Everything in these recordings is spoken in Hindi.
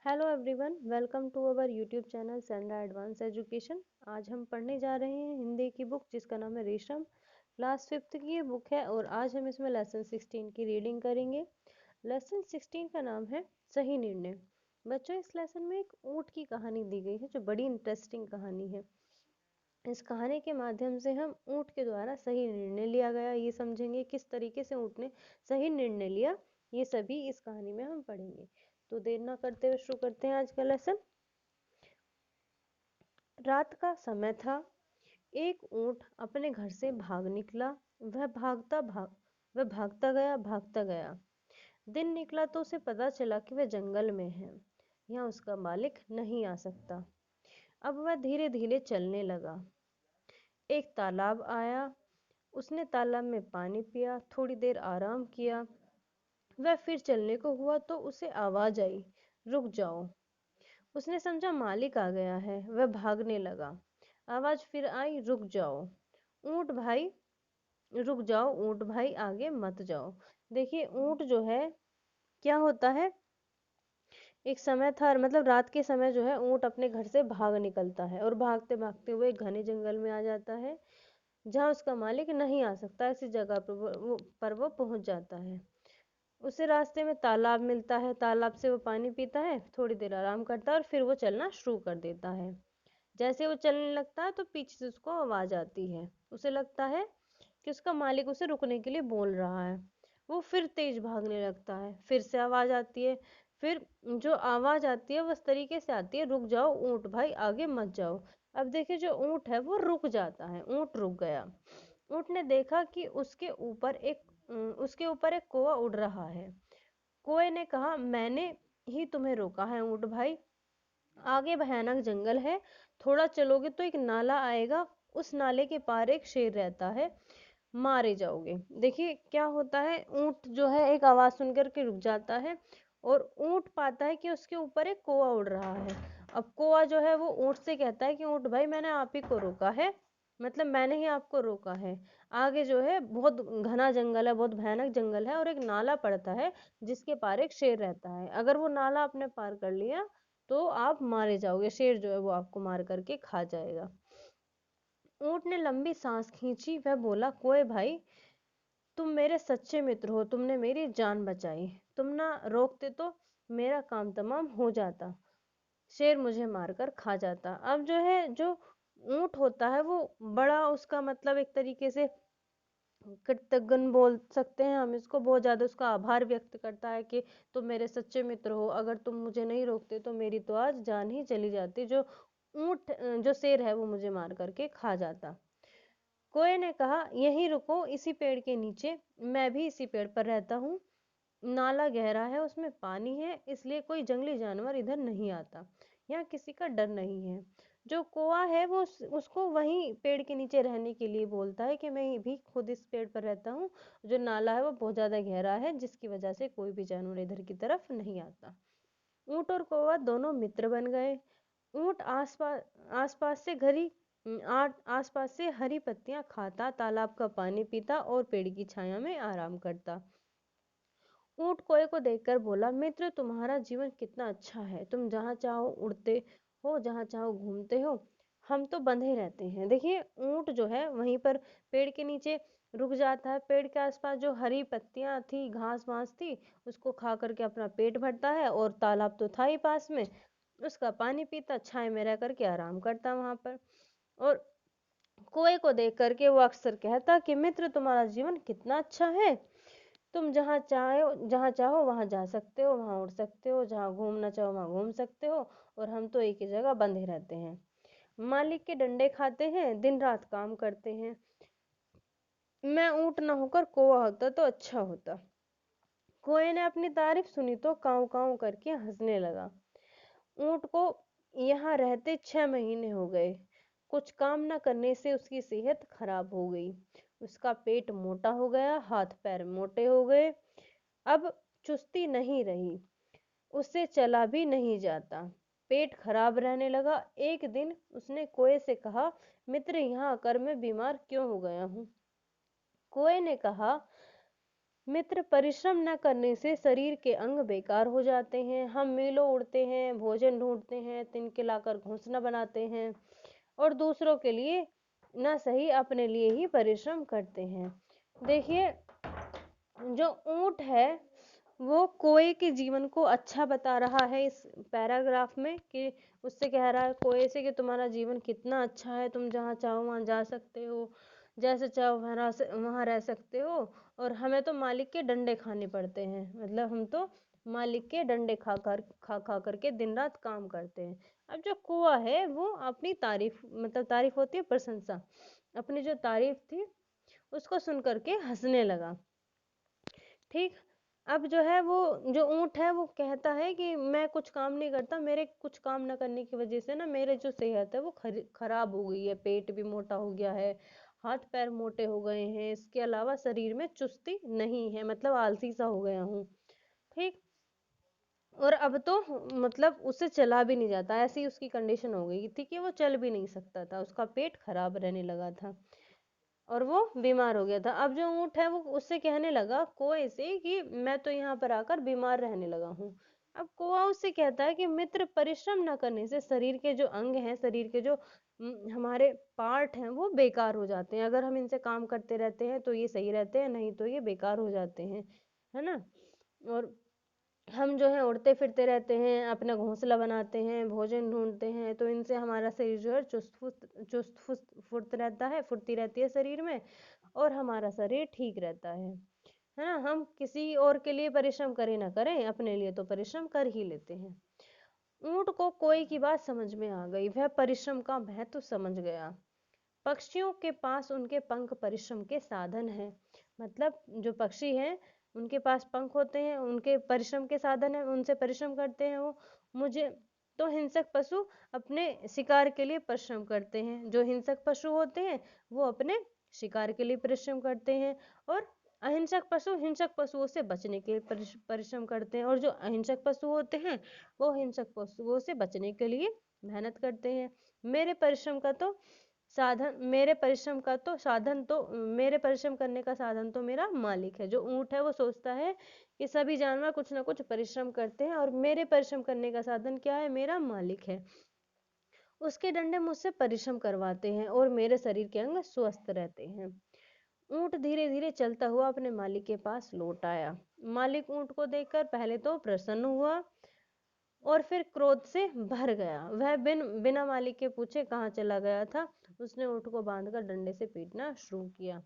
Hello everyone, welcome to our YouTube channel Sandra advance education. आज हम पढ़ने जा रहे हैं हिंदी की बुक जिसका नाम है रेशम। क्लास 5th की ये बुक है और आज हम इसमें लेसन 16 की रीडिंग करेंगे। लेसन 16 का नाम है सही निर्णय। बच्चों, इस लेसन में एक ऊँट की कहानी दी गई है जो बड़ी इंटरेस्टिंग कहानी है। इस कहानी के माध्यम से हम ऊँट के द्वारा सही निर्णय लिया गया ये समझेंगे, किस तरीके से ऊँट ने सही निर्णय लिया, ये सभी इस कहानी में हम पढ़ेंगे। तो देर ना करते हुए शुरू करते हैं आज का लेसन। रात का समय था। एक ऊंट अपने घर से भाग निकला। वह भागता गया। दिन निकला तो उसे पता चला कि वह जंगल में है। यहाँ उसका मालिक नहीं आ सकता। अब वह धीरे धीरे चलने लगा। एक तालाब आया। उसने तालाब में पानी पिया, थोड़ी देर आराम किया। वह फिर चलने को हुआ तो उसे आवाज आई, रुक जाओ। उसने समझा मालिक आ गया है। वह भागने लगा। आवाज फिर आई, रुक जाओ ऊंट भाई, रुक जाओ ऊंट भाई, आगे मत जाओ। देखिए, ऊंट जो है क्या होता है, एक समय था, मतलब रात के समय जो है ऊंट अपने घर से भाग निकलता है और भागते भागते हुए घने जंगल में आ जाता है जहाँ उसका मालिक नहीं आ सकता। ऐसी जगह पर वो पहुंच जाता है। उसे रास्ते में तालाब मिलता है। तालाब से वो पानी पीता है, थोड़ी देर आराम करता है और फिर वो चलना शुरू कर देता है। जैसे वो चलने लगता है तो पीछे से उसको आवाज आती है। उसे लगता है कि उसका मालिक उसे रुकने के लिए बोल रहा है। वो फिर तेज भागने लगता है। फिर से आवाज आती है। फिर जो आवाज आती है वो इस तरीके से आती है, रुक जाओ ऊंट भाई, आगे मत जाओ। अब देखिए, जो ऊंट है वो रुक जाता है। ऊंट रुक गया। ऊंट ने देखा कि उसके ऊपर एक कौवा उड़ रहा है। कौवे ने कहा, मैंने ही तुम्हें रोका है ऊंट भाई। आगे भयानक जंगल है, थोड़ा चलोगे तो एक नाला आएगा। उस नाले के पार एक शेर रहता है, मारे जाओगे। देखिए क्या होता है, ऊंट जो है एक आवाज सुनकर के रुक जाता है और ऊंट पाता है कि उसके ऊपर एक कौवा उड़ रहा है। अब कौवा जो है वो ऊंट से कहता है कि ऊंट भाई, मैंने आप ही को रोका है, मतलब मैंने ही आपको रोका है। आगे जो है बहुत घना जंगल है, बहुत भयानक जंगल है और एक नाला पड़ता है जिसके पार एक शेर रहता है। अगर वो नाला आपने पार कर लिया तो आप मारे जाओगे, शेर जो है वो आपको मार करके खा जाएगा। ऊंट ने लंबी सांस खींची। वह बोला, कोई भाई, तुम मेरे सच्चे मित्र हो, तुमने मेरी जान बचाई। तुम ना रोकते तो मेरा काम तमाम हो जाता, शेर मुझे मारकर खा जाता। अब जो है, जो ऊंट होता है वो बड़ा, उसका मतलब एक तरीके से कृतज्ञ बोल सकते हैं हम इसको, बहुत ज्यादा उसका आभार व्यक्त करता है कि तुम मेरे सच्चे मित्र हो, अगर तुम मुझे नहीं रोकते तो मेरी तो आज जान ही चली जाती, जो शेर है वो मुझे मार करके खा जाता। कोए ने कहा, यहीं रुको इसी पेड़ के नीचे, मैं भी इसी पेड़ पर रहता हूँ। नाला गहरा है, उसमें पानी है, इसलिए कोई जंगली जानवर इधर नहीं आता। यहाँ किसी का डर नहीं है। जो कौवा है वो उसको वहीं पेड़ के नीचे रहने के लिए बोलता है कि मैं भी खुद इस पेड़ पर रहता हूँ। जो नाला है वो बहुत ज्यादा गहरा है जिसकी वजह से कोई भी जानवर इधर की तरफ नहीं आता। ऊंट और कौवा दोनों मित्र बन गए। ऊंट आसपास से आसपास से हरी पत्तियां खाता, तालाब का पानी पीता और पेड़ की छाया में आराम करता। ऊंट कोए को देखकर बोला, मित्र, तुम्हारा जीवन कितना अच्छा है। तुम जहाँ चाहो उड़ते हो, जहाँ चाहो घूमते हो, हम तो बंधे रहते हैं। देखिए, ऊंट जो है वहीं पर पेड़ के नीचे रुक जाता है। पेड़ के आसपास जो हरी पत्तियां थी, घास वास थी, उसको खा करके अपना पेट भरता है और तालाब तो था ही पास में, उसका पानी पीता, छाए में रह करके आराम करता वहां पर। और कुएं को देख करके वो अक्सर कहता कि मित्र, तुम्हारा जीवन कितना अच्छा है। तुम जहाँ चाहो वहां जा सकते हो, वहां उड़ सकते हो, जहाँ घूमना चाहो वहां घूम सकते हो, और हम तो एक ही जगह बंधे रहते हैं, मालिक के डंडे खाते हैं, दिन रात काम करते हैं। मैं ऊंट न होकर कौवा होता तो अच्छा होता। कौए ने अपनी तारीफ सुनी तो काऊ काऊ करके हंसने लगा। ऊंट को यहाँ रहते 6 महीने हो गए। कुछ काम न करने से उसकी सेहत खराब हो गई। उसका पेट मोटा हो गया, हाथ पैर मोटे हो गए। अब चुस्ती नहीं रही, उससे चला भी नहीं जाता। पेट खराब रहने लगा। एक दिन उसने कोए से कहा, मित्र, यहाँ आकर मैं बीमार क्यों हो गया हूँ। कोए ने कहा, मित्र, परिश्रम न करने से शरीर के अंग बेकार हो जाते हैं। हम मीलों उड़ते हैं, भोजन ढूंढते हैं, तिनके लाकर घोंसला बनाते हैं और दूसरों के लिए न सही अपने लिए ही परिश्रम करते हैं। देखिए, जो ऊंट है वो कोए के जीवन को अच्छा बता रहा है इस पैराग्राफ में, कि उससे कह रहा है कोए से कि तुम्हारा जीवन कितना अच्छा है, तुम जहाँ चाहो वहाँ जा सकते हो, जैसे चाहो वहाँ रह सकते हो, और हमें तो मालिक के डंडे खाने पड़ते हैं। मतलब हम तो मालिक के डंडे खा करके दिन रात काम करते हैं। अब जो कुआ है वो अपनी तारीफ, मतलब तारीफ होती है प्रशंसा, अपनी जो तारीफ थी उसको सुन करके हंसने लगा। ठीक। अब जो है वो, जो ऊंट है वो कहता है कि मैं कुछ काम नहीं करता, मेरे कुछ काम न करने की वजह से ना मेरे जो सेहत है वो खराब हो गई है, पेट भी मोटा हो गया है, हाथ पैर मोटे हो गए हैं, इसके अलावा शरीर में चुस्ती नहीं है, मतलब आलसी सा हो गया हूँ। ठीक। और अब तो मतलब उससे चला भी नहीं जाता, ऐसी उसकी कंडीशन हो गई थी कि वो चल भी नहीं सकता था, उसका पेट खराब रहने लगा था और वो बीमार हो गया था। अब जो ऊँट है वो उससे कहने लगा कोए से कि मैं तो यहाँ पर आकर बीमार रहने लगा हूँ। अब कौआ उससे कहता है कि मित्र, परिश्रम न करने से शरीर के जो अंग हैं, शरीर के जो हमारे पार्ट हैं वो बेकार हो जाते हैं। अगर हम इनसे काम करते रहते हैं तो ये सही रहते हैं, नहीं तो ये बेकार हो जाते हैं, है ना। और हम जो है उड़ते फिरते रहते हैं, अपना घोंसला बनाते हैं, भोजन ढूंढते हैं, तो इनसे हमारा शरीर जो है फुर्त रहता है, फुर्ती रहती है शरीर में, और हमारा शरीर ठीक रहता है ना। हम किसी और के लिए परिश्रम करें ना करें, अपने लिए तो परिश्रम कर ही लेते हैं। ऊंट को कोई की बात समझ में आ गई, वह परिश्रम का महत्व समझ गया। पक्षियों के पास उनके पंख परिश्रम के साधन हैं। मतलब जो पक्षी हैं उनके पास पंख होते हैं, उनके परिश्रम के साधन है, उनसे परिश्रम करते हैं वो। मुझे तो हिंसक पशु अपने शिकार के लिए परिश्रम करते हैं, जो हिंसक पशु होते हैं वो अपने शिकार के लिए परिश्रम करते हैं, और अहिंसक पशु हिंसक पशुओं से बचने के लिए परिश्रम करते हैं, और जो अहिंसक पशु होते हैं वो हिंसक पशुओं से बचने के लिए मेहनत करते हैं। मेरे परिश्रम का तो साधन मेरे परिश्रम का तो साधन तो मेरे परिश्रम करने का साधन तो मेरा मालिक है। जो ऊंट है वो सोचता है कि सभी जानवर कुछ ना कुछ परिश्रम करते हैं और मेरे परिश्रम करने का साधन क्या है, मेरा मालिक है। उसके डंडे मुझसे परिश्रम करवाते हैं और मेरे शरीर के अंग स्वस्थ रहते हैं। ऊंट धीरे धीरे चलता हुआ अपने मालिक के पास लौट आया। मालिक ऊंट को देखकर पहले तो प्रसन्न हुआ और फिर क्रोध से भर गया। वह बिना मालिक के पूछे कहाँ चला गया था। उसने ऊँट को बांधकर डंडे से पीटना शुरू किया।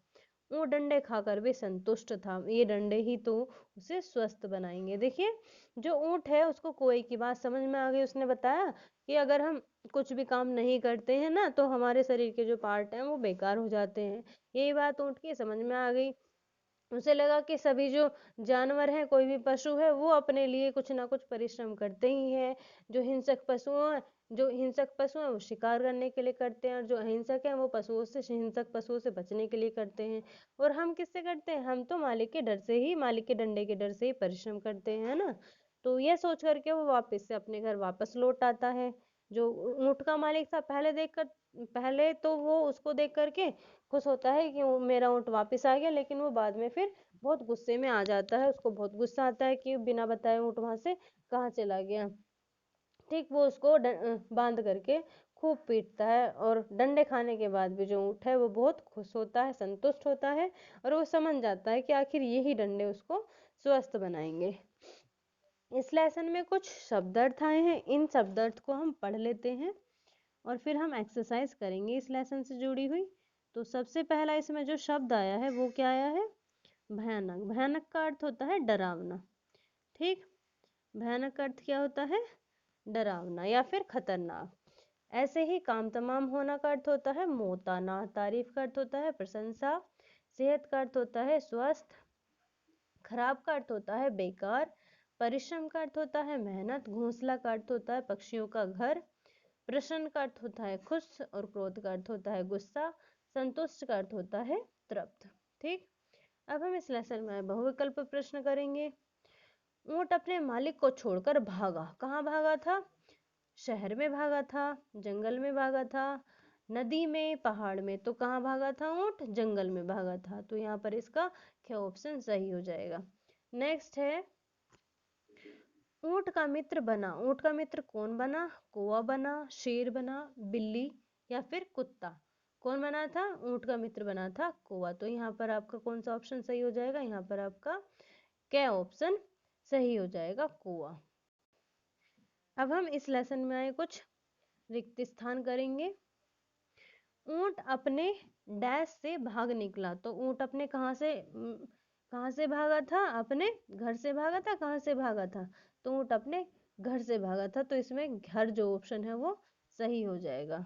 ऊँट डंडे खाकर भी संतुष्ट था, ये डंडे ही तो उसे स्वस्थ बनाएंगे। देखिए, जो ऊँट है उसको कोई की बात समझ में आ गई। उसने बताया कि अगर हम कुछ भी काम नहीं करते हैं ना तो हमारे शरीर के जो पार्ट हैं वो बेकार हो जाते हैं। यही बात ऊँट की समझ में आ गई। उसे लगा कि सभी जो जानवर हैं, कोई भी पशु है, वो अपने लिए कुछ ना कुछ परिश्रम करते ही हैं। जो हिंसक पशु हैं वो शिकार करने के लिए करते हैं, और जो अहिंसक हैं वो हिंसक पशुओं से बचने के लिए करते हैं। और हम किससे करते हैं, हम तो मालिक के डर से ही, मालिक के डंडे के डर से ही परिश्रम करते हैं, है ना। तो यह सोच करके वो वापस से अपने घर वापस लौट आता है। जो ऊँट का मालिक था, पहले तो वो उसको देख करके खुश होता है कि वो मेरा ऊँट वापस आ गया, लेकिन वो बाद में फिर बहुत गुस्से में आ जाता है। उसको बहुत गुस्सा आता है कि बिना बताए ऊँट वहां से कहाँ चला गया। ठीक। वो उसको बांध करके खूब पीटता है, और डंडे खाने के बाद भी जो ऊँट है वो बहुत खुश होता है, संतुष्ट होता है, और वो समझ जाता है कि आखिर यही डंडे उसको स्वस्थ बनाएंगे। इस लेसन में कुछ शब्द अर्थ आए हैं, इन शब्द अर्थ को हम पढ़ लेते हैं और फिर हम एक्सरसाइज करेंगे इस लेसन से जुड़ी हुई। तो सबसे पहला इसमें जो शब्द आया है वो क्या आया है, भयानक। भयानक का अर्थ होता है डरावना। ठीक। भयानक का अर्थ क्या होता है, डरावना या फिर खतरनाक। ऐसे ही काम तमाम होना का अर्थ होता है मोताना। तारीफ का अर्थ होता है प्रशंसा। सेहत का अर्थ होता है स्वस्थ। खराब का अर्थ होता है बेकार। परिश्रम का अर्थ होता है मेहनत। घोंसला का अर्थ होता है पक्षियों का घर। प्रसन्न का अर्थ होता है खुश, और क्रोध का अर्थ होता है गुस्सा। संतुष्ट का अर्थ होता है तृप्त। ठीक। अब हम इस लेसन में बहुविकल्प प्रश्न करेंगे। ऊंट अपने मालिक को छोड़कर भागा। कहाँ भागा था, शहर में भागा था, जंगल में भागा था, नदी में, पहाड़ में। तो कहाँ भागा था ऊंट? जंगल में भागा था। तो यहाँ पर इसका ख ऑप्शन सही हो जाएगा। नेक्स्ट है, ऊंट का मित्र बना। ऊंट का मित्र कौन बना? कौवा बना, शेर बना, बिल्ली या फिर कुत्ता? कौन बना था? ऊंट का मित्र बना था कौवा। तो यहाँ पर आपका कौन सा ऑप्शन सही हो जाएगा? यहाँ पर आपका क्या ऑप्शन सही हो जाएगा? कौवा। अब हम इस लेसन में आए कुछ रिक्त स्थान करेंगे। ऊंट अपने डैश से भाग निकला। तो ऊंट अपने कहाँ से भागा था? अपने घर से भागा था। कहाँ से भागा था? तो ऊंट अपने घर से भागा था। तो इसमें घर जो ऑप्शन है वो सही हो जाएगा।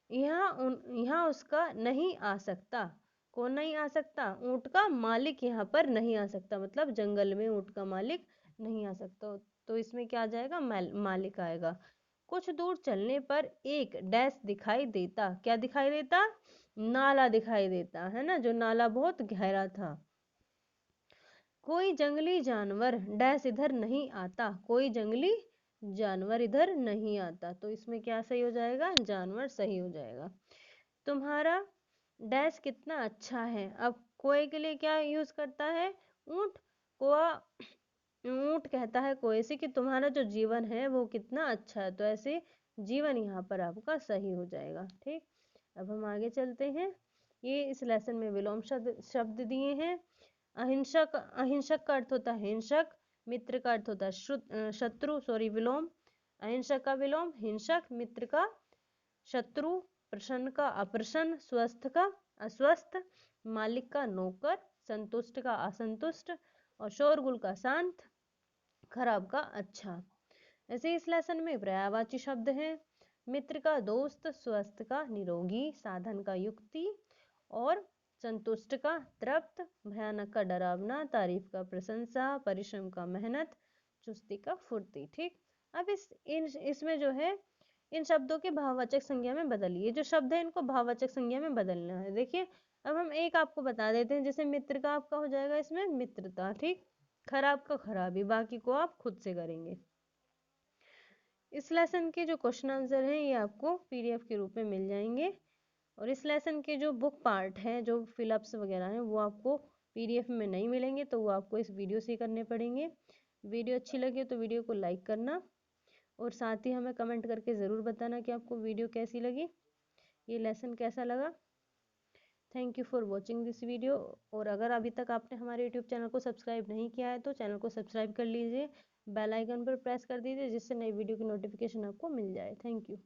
यहाँ उसका नहीं आ सकता। कौन नहीं आ सकता? ऊंट का मालिक यहाँ पर नहीं आ सकता, मतलब जंगल में ऊंट का मालिक नहीं आ सकता। तो इसमें क्या आ जाएगा? मालिक आएगा। कुछ दूर चलने पर एक डैश दिखाई देता। क्या दिखाई देता? नाला दिखाई देता है ना, जो नाला बहुत गहरा था। कोई जंगली जानवर डैश इधर नहीं आता। कोई जंगली जानवर इधर नहीं आता। तो इसमें क्या सही हो जाएगा? जानवर सही हो जाएगा। तुम्हारा डैश कितना अच्छा है। अब कोए के लिए क्या यूज करता है? ऊंट। कोआ ऊंट कहता है कोए से कि तुम्हारा जो जीवन है वो कितना अच्छा है। तो ऐसे जीवन यहाँ पर आपका सही हो जाएगा। ठीक, अब हम आगे चलते हैं। ये इस लेसन में विलोम शब्द दिए हैं। अहिंसक, अहिंसक का अर्थ होता है हिंसक। मित्र का अर्थ होता है शत्रु, सॉरी विलोम। अहिंसक का विलोम हिंसक, मित्र का शत्रु, प्रसन्न का अप्रसन्न, स्वस्थ का अस्वस्थ, मालिक का नौकर, संतुष्ट का असंतुष्ट और शोरगुल का शांत, खराब का अच्छा। ऐसे इस लेसन में पर्यायवाची शब्द हैं। मित्र का दोस्त, स्वस्थ का निरोगी, साधन का युक्ति और संतुष्ट का तृप्त, भयानक का डरावना, तारीफ का प्रशंसा, परिश्रम का मेहनत, चुस्ती का फुर्ती। ठीक, अब इसमें जो है इन शब्दों के भाववाचक संज्ञा में बदलिए। जो शब्द है इनको भाववाचक संज्ञा में बदलना है। देखिए, अब हम एक आपको बता देते हैं। जैसे मित्र का आपका हो जाएगा इसमें मित्रता। ठीक, खराब का खराबी, बाकी को आप खुद से करेंगे। इस लेसन के जो क्वेश्चन आंसर हैं ये आपको पीडीएफ के रूप में मिल जाएंगे। और इस लेसन के जो बुक पार्ट हैं, जो फिलअप्स वगैरह हैं, वो आपको पीडीएफ में नहीं मिलेंगे, तो वो आपको इस वीडियो से करने पड़ेंगे। वीडियो अच्छी लगे तो वीडियो को लाइक करना और साथ ही हमें कमेंट करके ज़रूर बताना कि आपको वीडियो कैसी लगी, ये लेसन कैसा लगा। Thank you for watching this video. और अगर अभी तक आपने हमारे यूट्यूब चैनल को सब्सक्राइब नहीं किया है तो चैनल को सब्सक्राइब कर लीजिए, बेल आइकन पर प्रेस कर दीजिए, जिससे नई वीडियो की नोटिफिकेशन आपको मिल जाए। Thank you.